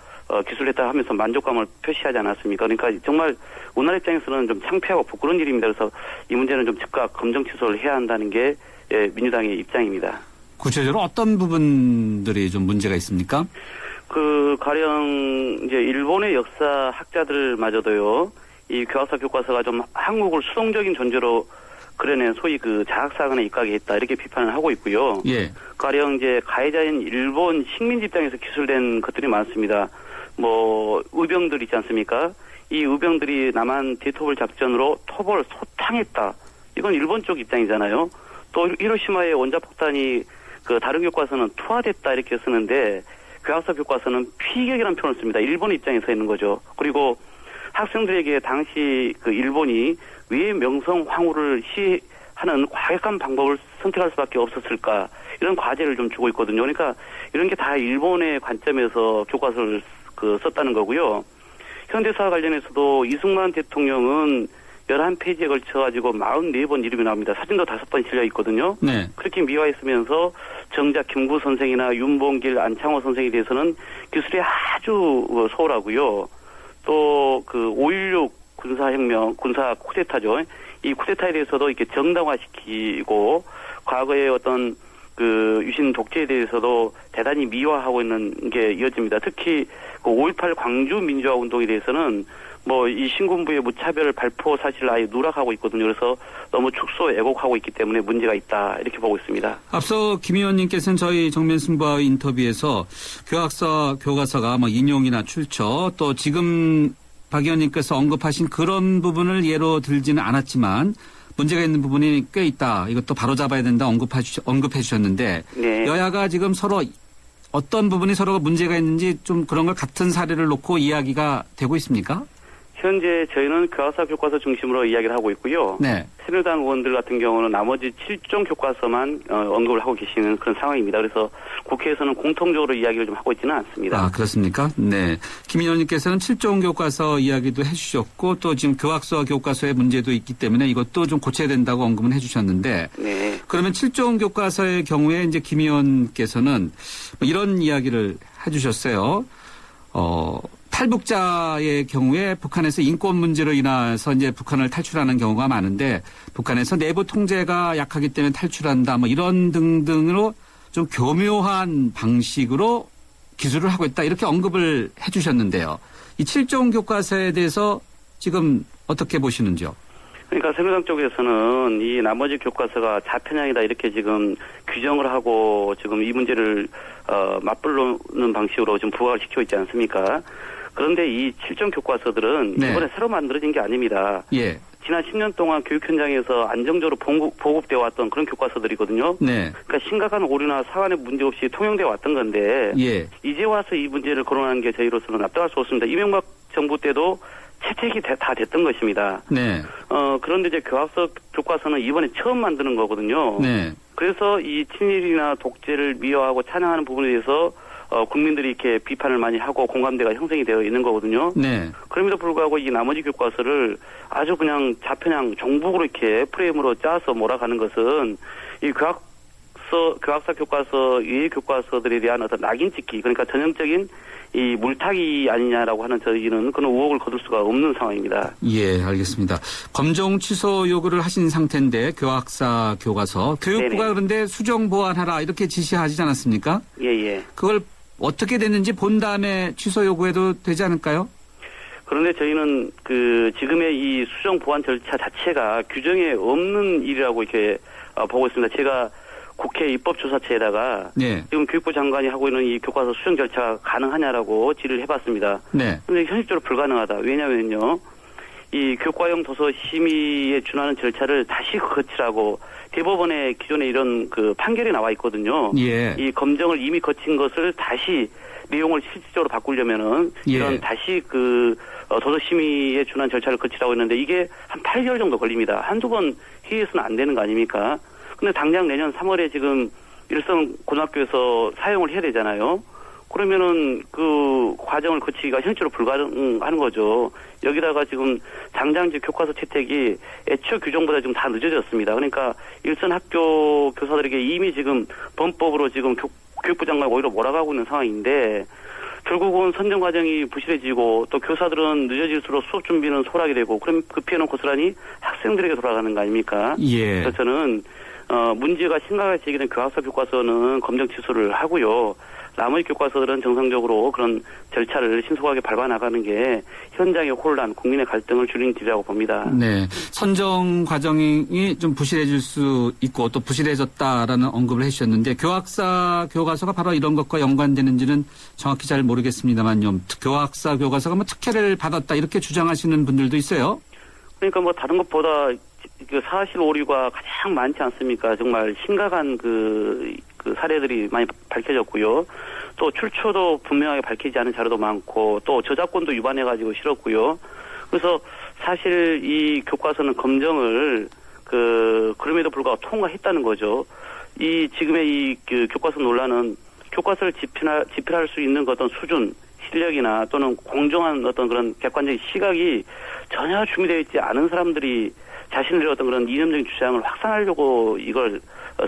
기술했다 하면서 만족감을 표시하지 않았습니까? 그러니까 정말 우리나라 입장에서는 좀 창피하고 부끄러운 일입니다. 그래서 이 문제는 좀 즉각 검정 취소를 해야 한다는 게 민주당의 입장입니다. 구체적으로 어떤 부분들이 좀 문제가 있습니까? 가령 이제 일본의 역사 학자들마저도요, 이 교학사 교과서가 좀 한국을 수동적인 존재로 그려낸 소위 자학사관에 입각했다 이렇게 비판을 하고 있고요. 예. 가령 이제 가해자인 일본 식민지 입장에서 기술된 것들이 많습니다. 의병들 있지 않습니까? 이 의병들이 남한 대토벌 작전으로 토벌 소탕했다. 이건 일본 쪽 입장이잖아요. 또 히로시마의 원자폭탄이 다른 교과서는 투하됐다 이렇게 쓰는데 교학서 교과서는 피격이라는 표현을 씁니다. 일본의 입장에서 있는 거죠. 그리고 학생들에게 당시 일본이 왜 명성 황후를 시하는 과격한 방법을 선택할 수밖에 없었을까 이런 과제를 좀 주고 있거든요. 그러니까 이런 게 다 일본의 관점에서 교과서를 썼다는 거고요. 현대사와 관련해서도 이승만 대통령은 11페이지에 걸쳐가지고 44번 이름이 나옵니다. 사진도 5번 실려 있거든요. 네. 그렇게 미화했으면서 정작 김구 선생이나 윤봉길, 안창호 선생에 대해서는 기술이 아주 소홀하고요. 또 5.16 군사혁명, 군사 쿠데타죠. 이 쿠데타에 대해서도 이렇게 정당화시키고 과거의 어떤 유신 독재에 대해서도 대단히 미화하고 있는 게 이어집니다. 특히 5.18 광주 민주화 운동에 대해서는 이 신군부의 무차별 발포 사실을 아예 누락하고 있거든요. 그래서 너무 축소 왜곡하고 있기 때문에 문제가 있다 이렇게 보고 있습니다. 앞서 김 의원님께서는 저희 정면 승부와 인터뷰에서 교학서 교과서가 인용이나 출처 또 지금 박 의원님께서 언급하신 그런 부분을 예로 들지는 않았지만 문제가 있는 부분이 꽤 있다. 이것도 바로잡아야 된다 언급해 주셨는데 네. 여야가 지금 서로 어떤 부분이 서로가 문제가 있는지 좀 그런 걸 같은 사례를 놓고 이야기가 되고 있습니까? 현재 저희는 교학사 교과서 중심으로 이야기를 하고 있고요. 네. 새누리당 의원들 같은 경우는 나머지 7종 교과서만 언급을 하고 계시는 그런 상황입니다. 그래서 국회에서는 공통적으로 이야기를 좀 하고 있지는 않습니다. 아, 그렇습니까? 네. 김 의원님께서는 7종 교과서 이야기도 해주셨고 또 지금 교학서와 교과서의 문제도 있기 때문에 이것도 좀 고쳐야 된다고 언급은 해주셨는데 네. 그러면 7종 교과서의 경우에 이제 김 의원께서는 이런 이야기를 해주셨어요. 탈북자의 경우에 북한에서 인권 문제로 인해서 이제 북한을 탈출하는 경우가 많은데 북한에서 내부 통제가 약하기 때문에 탈출한다 뭐 이런 등등으로 좀 교묘한 방식으로 기술을 하고 있다 이렇게 언급을 해 주셨는데요. 이 7종 교과서에 대해서 지금 어떻게 보시는지요? 그러니까 새누리당 쪽에서는 이 나머지 교과서가 자편향이다 이렇게 지금 규정을 하고 지금 이 문제를 맞불르는 방식으로 지금 부각을 시키고 있지 않습니까? 그런데 이 7종 교과서들은 네. 이번에 새로 만들어진 게 아닙니다. 예. 지난 10년 동안 교육 현장에서 안정적으로 보급되어 왔던 그런 교과서들이거든요. 네. 그러니까 심각한 오류나 사안의 문제 없이 통용되어 왔던 건데 예. 이제 와서 이 문제를 거론하는 게 저희로서는 납득할 수 없습니다. 이명박 정부 때도 채택이 다 됐던 것입니다. 네. 그런데 이제 교과서는 이번에 처음 만드는 거거든요. 네. 그래서 이 친일이나 독재를 미화하고 찬양하는 부분에 대해서 국민들이 이렇게 비판을 많이 하고 공감대가 형성이 되어 있는 거거든요. 네. 그럼에도 불구하고 이 나머지 교과서를 아주 그냥 자편향 종북으로 이렇게 프레임으로 짜서 몰아가는 것은 이 교학사 교과서 외의 교과서들에 대한 어떤 낙인 찍기 그러니까 전형적인 이 물타기 아니냐라고 하는 저희는 그런 의혹을 거둘 수가 없는 상황입니다. 예, 알겠습니다. 검정 취소 요구를 하신 상태인데 교학사 교과서 교육부가 네네. 그런데 수정 보완하라 이렇게 지시하지 않았습니까? 예. 그걸 어떻게 됐는지 본 다음에 취소 요구해도 되지 않을까요? 그런데 저희는 그 지금의 이 수정 보완 절차 자체가 규정에 없는 일이라고 이렇게 보고 있습니다. 제가 국회 입법조사체에다가 네. 지금 교육부 장관이 하고 있는 이 교과서 수정 절차가 가능하냐라고 질의를 해봤습니다. 네. 그런데 현실적으로 불가능하다. 왜냐면요. 이 교과형 도서 심의에 준하는 절차를 다시 거치라고 대법원의 기존에 이런 그 판결이 나와 있거든요. 예. 이 검정을 이미 거친 것을 다시 내용을 실질적으로 바꾸려면은 이런 다시 그 도서 심의에 준한 절차를 거치라고 했는데 이게 한 8개월 정도 걸립니다. 한두 번 회의해서는 안 되는 거 아닙니까? 근데 당장 내년 3월에 지금 일선 고등학교에서 사용을 해야 되잖아요. 그러면은 그 과정을 거치기가 현실적으로 불가능한 거죠. 여기다가 지금 당장 이제 교과서 채택이 애초 규정보다 지금 다 늦어졌습니다. 그러니까 일선 학교 교사들에게 이미 지금 범법으로 지금 교육부 장관이 오히려 몰아가고 있는 상황인데 결국은 선정 과정이 부실해지고 또 교사들은 늦어질수록 수업 준비는 소홀하게 되고 그럼 그 피해는 고스란히 학생들에게 돌아가는 거 아닙니까? 예. 그래서 저는 문제가 심각하게 제기된 교학사 교과서는 검정 취소를 하고요. 나머지 교과서들은 정상적으로 그런 절차를 신속하게 밟아 나가는 게 현장의 혼란, 국민의 갈등을 줄이는 길이라고 봅니다. 네. 선정 과정이 좀 부실해질 수 있고 또 부실해졌다라는 언급을 해주셨는데 교학사 교과서가 바로 이런 것과 연관되는지는 정확히 잘 모르겠습니다만요. 교학사 교과서가 뭐 특혜를 받았다 이렇게 주장하시는 분들도 있어요. 그러니까 뭐 다른 것보다 그 사실 오류가 가장 많지 않습니까? 정말 심각한 그 사례들이 많이 밝혀졌고요. 또 출처도 분명하게 밝히지 않은 자료도 많고 또 저작권도 위반해가지고 싫었고요. 그래서 사실 이 교과서는 검정을 그럼에도 불구하고 통과했다는 거죠. 이 지금의 이 그 교과서 논란은 교과서를 집필할 수 있는 어떤 수준, 실력이나 또는 공정한 어떤 그런 객관적인 시각이 전혀 준비되어 있지 않은 사람들이 자신들의 어떤 그런 이념적인 주장을 확산하려고 이걸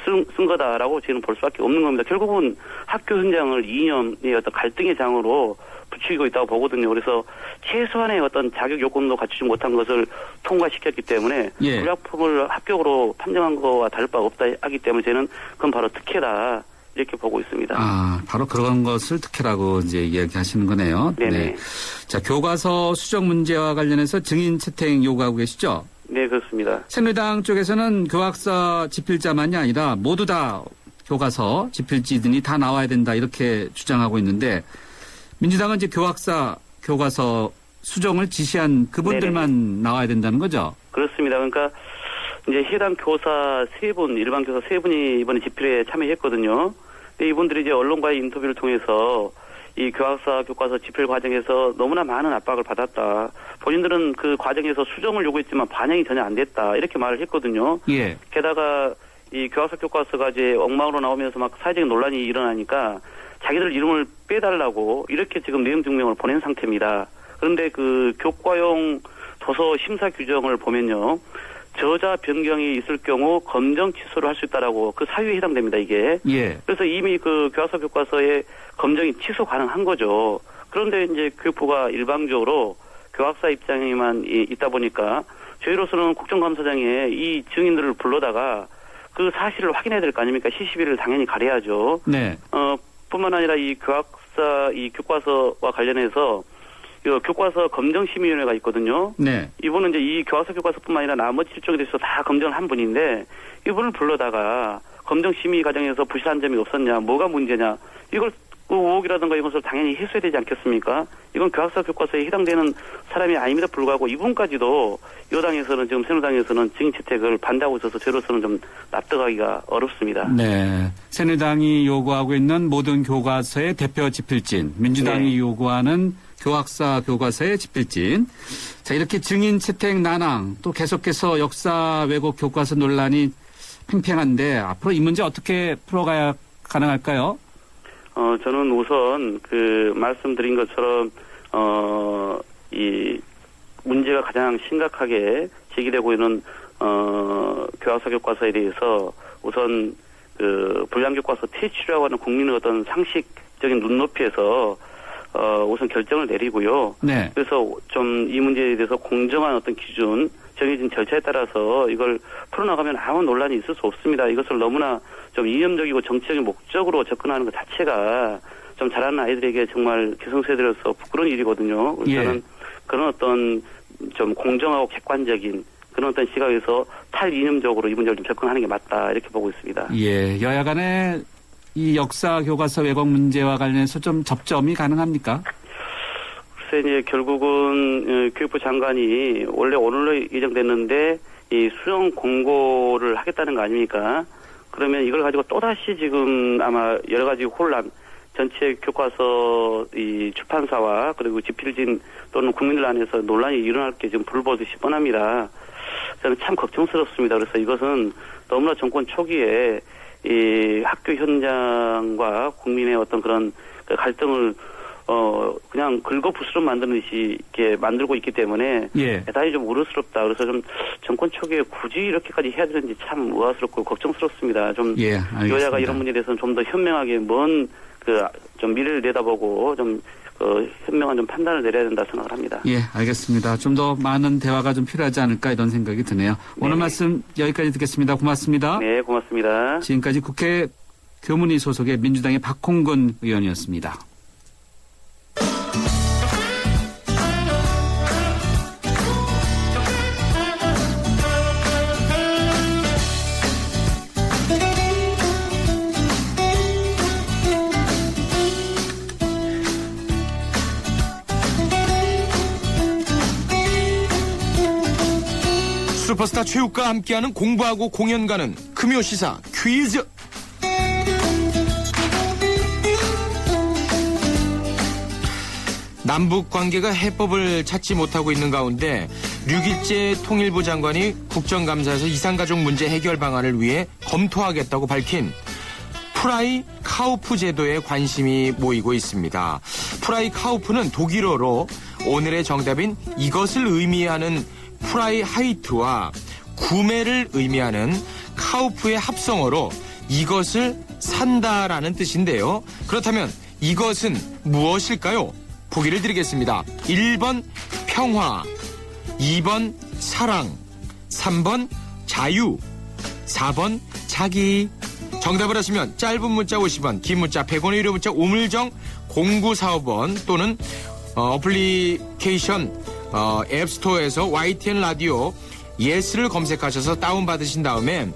쓴 거다라고 저는 볼 수밖에 없는 겁니다. 결국은 학교 현장을 이념의 어떤 갈등의 장으로 부추기고 있다고 보거든요. 그래서 최소한의 어떤 자격 요건도 갖추지 못한 것을 통과시켰기 때문에 불합품을 합격으로 판정한 거와 다를 바가 없다 하기 때문에 저는 그건 바로 특혜다 이렇게 보고 있습니다. 아, 바로 그런 것을 특혜라고 이제 이야기하시는 거네요. 네네. 네. 자, 교과서 수정 문제와 관련해서 증인 채택 요구하고 계시죠? 네, 그렇습니다. 새누리당 쪽에서는 교학사 집필자만이 아니라 모두 다 교과서 집필지들이 다 나와야 된다 이렇게 주장하고 있는데 민주당은 이제 교학사 교과서 수정을 지시한 그분들만 네네. 나와야 된다는 거죠? 그렇습니다. 그러니까 이제 해당 교사 3분, 일반 교사 3분이 이번에 집필에 참여했거든요. 근데 이분들이 이제 언론과의 인터뷰를 통해서 이 교학사 교과서 집필 과정에서 너무나 많은 압박을 받았다. 본인들은 그 과정에서 수정을 요구했지만 반영이 전혀 안 됐다. 이렇게 말을 했거든요. 예. 게다가 이 교학사 교과서가 이제 엉망으로 나오면서 막 사회적인 논란이 일어나니까 자기들 이름을 빼달라고 이렇게 지금 내용 증명을 보낸 상태입니다. 그런데 그 교과용 도서 심사 규정을 보면요. 저자 변경이 있을 경우 검정 취소를 할 수 있다라고 그 사유에 해당됩니다, 이게. 예. 그래서 이미 그 교과서 교과서에 검정이 취소 가능한 거죠. 그런데 이제 교육부가 일방적으로 교학사 입장에만 있다 보니까 저희로서는 국정감사장에 이 증인들을 불러다가 그 사실을 확인해야 될 거 아닙니까? 시시비를 당연히 가려야죠. 네. 뿐만 아니라 이 교학사 이 교과서와 관련해서 교과서 검정심의위원회가 있거든요. 네. 이분은 이제 이 교과서 교과서뿐만 아니라 나머지 실종에 대해서 다 검증을 한 분인데 이분을 불러다가 검정심의 과정에서 부실한 점이 없었냐, 뭐가 문제냐, 이걸 의혹이라든가 이것을 당연히 해소해야 되지 않겠습니까? 이건 교학사 교과서에 해당되는 사람이 아님에도 불구하고 이분까지도 여당에서는 지금 새누리당에서는 증인 채택을 반대하고 있어서 저로서는 좀 납득하기가 어렵습니다. 네. 새누리당이 요구하고 있는 모든 교과서의 대표 집필진, 민주당이 네. 요구하는 교학사 교과서의 집필진. 자, 이렇게 증인 채택 난항, 또 계속해서 역사 왜곡 교과서 논란이 팽팽한데 앞으로 이 문제 어떻게 풀어가야 가능할까요? 저는 우선 말씀드린 것처럼 이 문제가 가장 심각하게 제기되고 있는 교학사 교과서에 대해서 우선 불량 교과서 퇴치라고 하는 국민의 어떤 상식적인 눈높이에서 우선 결정을 내리고요. 네. 그래서 좀 이 문제에 대해서 공정한 어떤 기준, 정해진 절차에 따라서 이걸 풀어나가면 아무 논란이 있을 수 없습니다. 이것을 너무나 좀 이념적이고 정치적인 목적으로 접근하는 것 자체가 좀 잘하는 아이들에게 정말 기성세대로서 부끄러운 일이거든요. 그래서 저는 그런 어떤 좀 공정하고 객관적인 그런 어떤 시각에서 탈이념적으로 이 문제를 좀 접근하는 게 맞다 이렇게 보고 있습니다. 예, 여야 간에 이 역사 교과서 왜곡 문제와 관련해서 좀 접점이 가능합니까? 글쎄 이제 결국은 교육부 장관이 원래 오늘로 예정됐는데 이 수정 공고를 하겠다는 거 아닙니까? 그러면 이걸 가지고 또다시 지금 아마 여러 가지 혼란, 전체 교과서 이 출판사와 그리고 집필진 또는 국민들 안에서 논란이 일어날 게 지금 불보듯이 뻔합니다. 저는 참 걱정스럽습니다. 그래서 이것은 너무나 정권 초기에 이 학교 현장과 국민의 어떤 그런 갈등을 그냥 긁어부스럼 만드는 듯이 이렇게 만들고 있기 때문에 대단히 좀 우려스럽다. 그래서 좀 정권 초기에 굳이 이렇게까지 해야 되는지 참 의아스럽고 걱정스럽습니다. 좀 여야가 이런 문제에 대해서는 좀 더 현명하게 좀 미래를 내다보고 좀 현명한 좀 판단을 내려야 된다 생각을 합니다. 예, 알겠습니다. 좀 더 많은 대화가 좀 필요하지 않을까 이런 생각이 드네요. 오늘 말씀 여기까지 듣겠습니다. 고맙습니다. 네, 고맙습니다. 지금까지 국회 교문위 소속의 민주당의 박홍근 의원이었습니다. 슈퍼스타 최욱과 함께하는 공부하고 공연가는 금요시사 퀴즈. 남북 관계가 해법을 찾지 못하고 있는 가운데 류길재 통일부 장관이 국정감사에서 이산가족 문제 해결 방안을 위해 검토하겠다고 밝힌 프라이 카우프 제도에 관심이 모이고 있습니다. 프라이 카우프는 독일어로 오늘의 정답인 이것을 의미하는 프라이 하이트와 구매를 의미하는 카우프의 합성어로 이것을 산다라는 뜻인데요. 그렇다면 이것은 무엇일까요? 보기를 드리겠습니다. 1번 평화, 2번 사랑, 3번 자유, 4번 자기. 정답을 하시면 짧은 문자 50원, 긴 문자 100원의 유료 문자 우물정 0945번 또는 어플리케이션 앱스토어에서 YTN 라디오 예스를 검색하셔서 다운받으신 다음에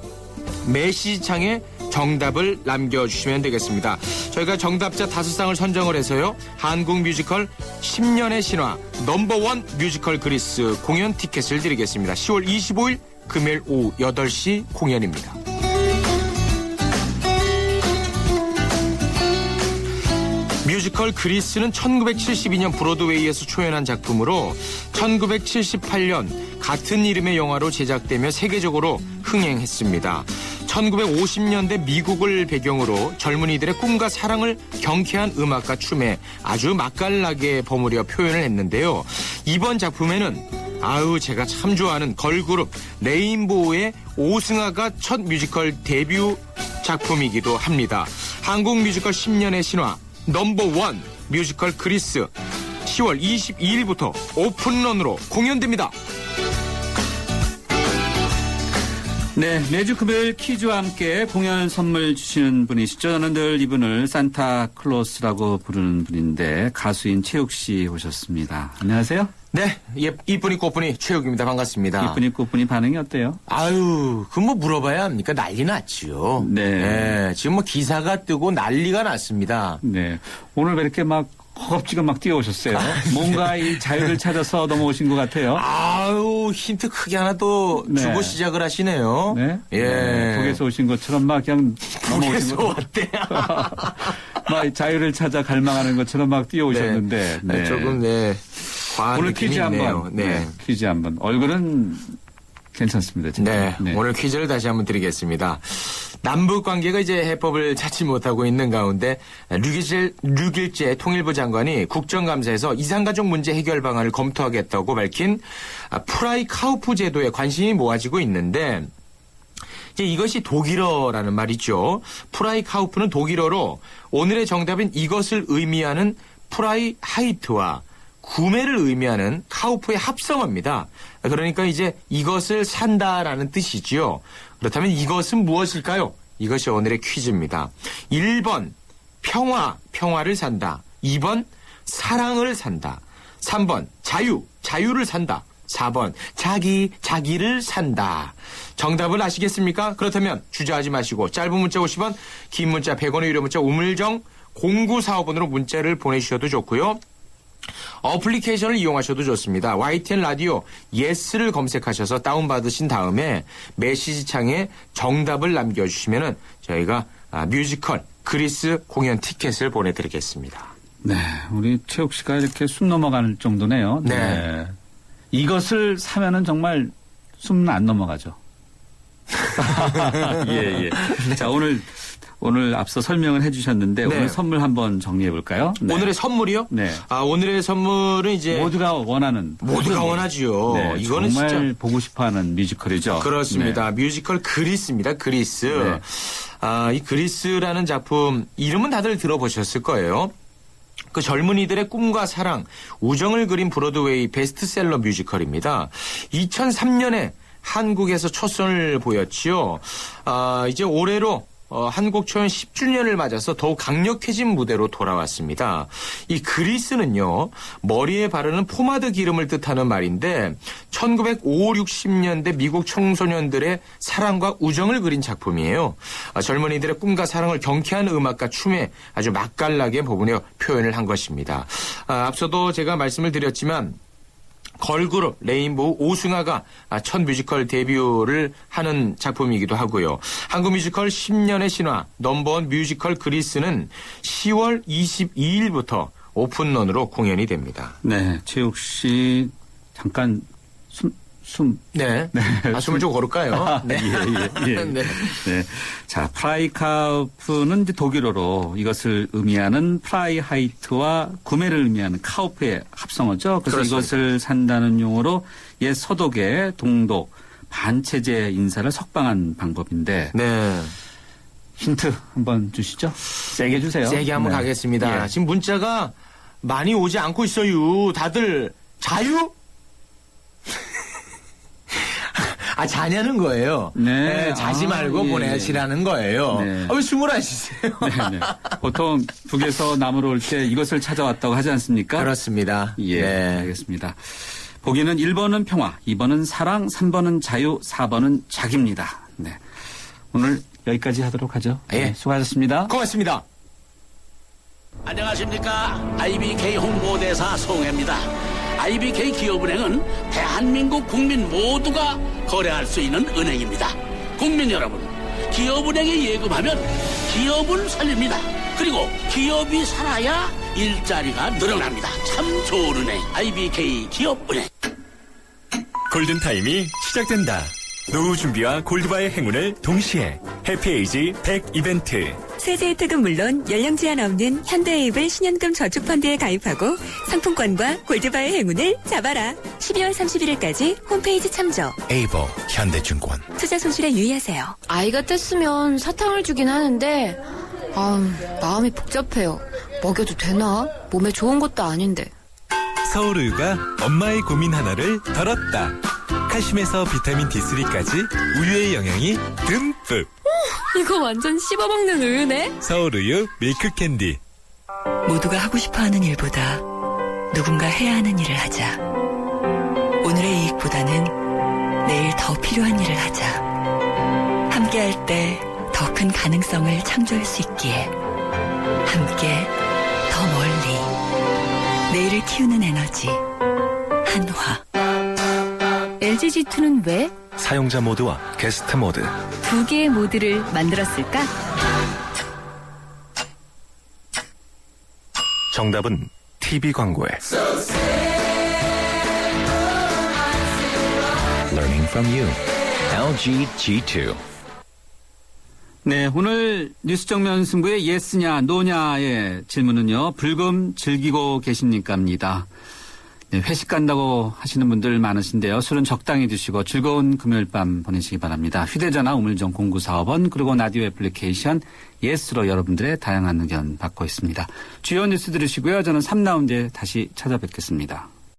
메시지창에 정답을 남겨주시면 되겠습니다. 저희가 정답자 5쌍을 선정을 해서요. 한국 뮤지컬 10년의 신화 넘버원 뮤지컬 그리스 공연 티켓을 드리겠습니다. 10월 25일 금요일 오후 8시 공연입니다. 뮤지컬 그리스는 1972년 브로드웨이에서 초연한 작품으로 1978년 같은 이름의 영화로 제작되며 세계적으로 흥행했습니다. 1950년대 미국을 배경으로 젊은이들의 꿈과 사랑을 경쾌한 음악과 춤에 아주 맛깔나게 버무려 표현을 했는데요. 이번 작품에는 제가 참 좋아하는 걸그룹 레인보우의 오승아가 첫 뮤지컬 데뷔 작품이기도 합니다. 한국 뮤지컬 10년의 신화 넘버원 뮤지컬 그리스 10월 22일부터 오픈런으로 공연됩니다. 네, 매주 금요일 퀴즈와 함께 공연 선물 주시는 분이시죠. 저는 늘 이분을 산타클로스라고 부르는 분인데 가수인 최욱 씨 오셨습니다. 안녕하세요. 네, 이쁜이 꽃분이 최욱입니다. 반갑습니다. 이쁜이 꽃분이 반응이 어때요? 그건 뭐 물어봐야 합니까? 난리 났지요. 네. 지금 뭐 기사가 뜨고 난리가 났습니다. 네. 오늘 왜 이렇게 막 허겁지겁 막 뛰어오셨어요? 뭔가 이 자유를 찾아서 넘어오신 것 같아요. 힌트 크게 하나 또 주고 시작을 하시네요. 네. 예. 네. 독에서 오신 것처럼 막 그냥 넘어오신 것 어때요? 막 자유를 찾아 갈망하는 것처럼 막 뛰어오셨는데. 네. 조금 오늘 퀴즈 한번. 네. 퀴즈 한번. 얼굴은 괜찮습니다. 진짜. 네. 오늘 퀴즈를 다시 한번 드리겠습니다. 남북 관계가 이제 해법을 찾지 못하고 있는 가운데 류길재 통일부 장관이 국정감사에서 이산가족 문제 해결 방안을 검토하겠다고 밝힌 프라이카우프 제도에 관심이 모아지고 있는데 이제 이것이 독일어라는 말이죠. 프라이카우프는 독일어로 오늘의 정답인 이것을 의미하는 프라이하이트와 구매를 의미하는 카우프의 합성어입니다. 그러니까 이제 이것을 산다라는 뜻이지요. 그렇다면 이것은 무엇일까요? 이것이 오늘의 퀴즈입니다. 1번 평화를 산다. 2번 사랑을 산다. 3번 자유를 산다. 4번 자기를 산다. 정답을 아시겠습니까? 그렇다면 주저하지 마시고 짧은 문자 50원, 긴 문자 100원의 유료 문자 우물정 0945번으로 문자를 보내주셔도 좋고요. 어플리케이션을 이용하셔도 좋습니다. YTN 라디오 예스를 검색하셔서 다운받으신 다음에 메시지 창에 정답을 남겨주시면 저희가 뮤지컬 그리스 공연 티켓을 보내드리겠습니다. 네, 우리 최욱 씨가 이렇게 숨 넘어갈 정도네요. 네. 이것을 사면은 정말 숨은 안 넘어가죠. 예. 자, 오늘 앞서 설명을 해주셨는데 오늘 선물 한번 정리해 볼까요? 네. 오늘의 선물이요? 네. 오늘의 선물은 이제 모두가 원하지요. 네, 이거는 정말 진짜 보고 싶어하는 뮤지컬이죠. 그렇습니다. 뮤지컬 그리스입니다. 그리스. 네. 이 그리스라는 작품 이름은 다들 들어보셨을 거예요. 그 젊은이들의 꿈과 사랑, 우정을 그린 브로드웨이 베스트셀러 뮤지컬입니다. 2003년에 한국에서 첫 선을 보였지요. 이제 올해로 한국 초연 10주년을 맞아서 더욱 강력해진 무대로 돌아왔습니다. 이 그리스는요, 머리에 바르는 포마드 기름을 뜻하는 말인데 1950, 60년대 미국 청소년들의 사랑과 우정을 그린 작품이에요. 젊은이들의 꿈과 사랑을 경쾌한 음악과 춤에 아주 맛깔나게 버무려 표현을 한 것입니다. 앞서도 제가 말씀을 드렸지만 걸그룹 레인보우 오승아가 첫 뮤지컬 데뷔를 하는 작품이기도 하고요. 한국 뮤지컬 10년의 신화 넘버원 뮤지컬 그리스는 10월 22일부터 오픈런으로 공연이 됩니다. 네, 최욱 씨 잠깐 네. 숨을 좀 고를까요? 네. 예. 네. 네. 자, 프라이카우프는 이제 독일어로 이것을 의미하는 프라이하이트와 구매를 의미하는 카우프의 합성어죠. 그래서 그렇습니다. 이것을 산다는 용어로 옛 서독의 동독 반체제 인사를 석방한 방법인데. 네. 힌트 한번 주시죠. 세게 주세요. 세게 한번 가겠습니다. 지금 문자가 많이 오지 않고 있어요. 다들 자유? 자냐는 거예요. 네. 자지 말고 보내시라는 거예요. 네. 왜 숨을 안 쉬세요? 네. 보통 북에서 남으로 올 때 이것을 찾아왔다고 하지 않습니까? 그렇습니다. 예, 알겠습니다. 보기는 1번은 평화, 2번은 사랑, 3번은 자유, 4번은 자기입니다. 네. 오늘 여기까지 하도록 하죠. 네, 수고하셨습니다. 고맙습니다. 안녕하십니까. IBK 홍보대사 송혜입니다. IBK 기업은행은 대한민국 국민 모두가 거래할 수 있는 은행입니다. 국민 여러분, 기업은행에 예금하면 기업은 살립니다. 그리고 기업이 살아야 일자리가 늘어납니다. 참 좋은 은행 IBK 기업은행. 골든타임이 시작된다. 노후 준비와 골드바의 행운을 동시에 해피에이지 100 이벤트. 세제 혜택은 물론 연령 제한 없는 현대에이블 신연금 저축펀드에 가입하고 상품권과 골드바의 행운을 잡아라. 12월 31일까지 홈페이지 참조. 에이버 현대증권. 투자 손실에 유의하세요. 아이가 뗐으면 사탕을 주긴 하는데 마음이 복잡해요. 먹여도 되나? 몸에 좋은 것도 아닌데. 서울우유가 엄마의 고민 하나를 덜었다. 칼슘에서 비타민 D3까지 우유의 영양이 듬뿍. 이거 완전 씹어먹는 우유네? 서울우유 밀크캔디. 모두가 하고 싶어하는 일보다 누군가 해야 하는 일을 하자. 오늘의 이익보다는 내일 더 필요한 일을 하자. 함께할 때 더 큰 가능성을 창조할 수 있기에 함께 더 멀리 내일을 키우는 에너지 한화. LG G2는 왜 사용자 모드와 게스트 모드. 두 개의 모드를 만들었을까? 정답은 TV 광고에. Learning from you. LG G2. 네, 오늘 뉴스 정면 승부의 예스냐 노냐의 질문은요. 불금 즐기고 계십니까입니다. 네, 회식 간다고 하시는 분들 많으신데요. 술은 적당히 드시고 즐거운 금요일 밤 보내시기 바랍니다. 휴대전화 우물정 0945번 그리고 라디오 애플리케이션 예스로 여러분들의 다양한 의견 받고 있습니다. 주요 뉴스 들으시고요. 저는 3라운드에 다시 찾아뵙겠습니다.